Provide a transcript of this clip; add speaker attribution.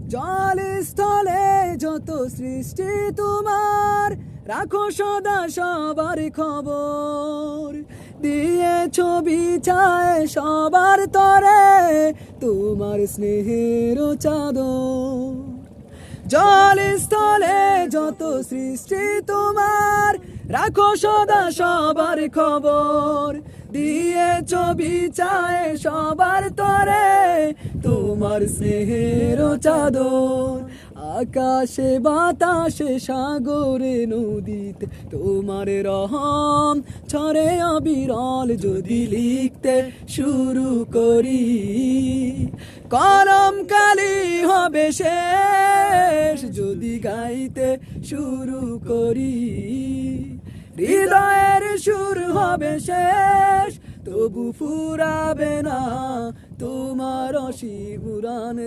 Speaker 1: জল স্থলে যত সৃষ্টি তোমার, রাখো সদা সবার খবর। দিয়েছ বিছায় সবার তরে তোমার স্নেহের চাদর। জল স্থলে যত সৃষ্টি তোমার, রাখো সদা সবার খবর। দিয়েছ বিছায় সবার তরে তোমার স্নেহের চাদর। আকাশে বাতাসে সাগরে নদীতে তোমার রহম ছড়ে অবিরল। যদি লিখতে শুরু করি, করম কালি হবে শেষ। যদি গাইতে শুরু করি, হৃদয়ের সুর হবে শেষ। তবু ফুরাবে না তোমার অসীম উড়ান।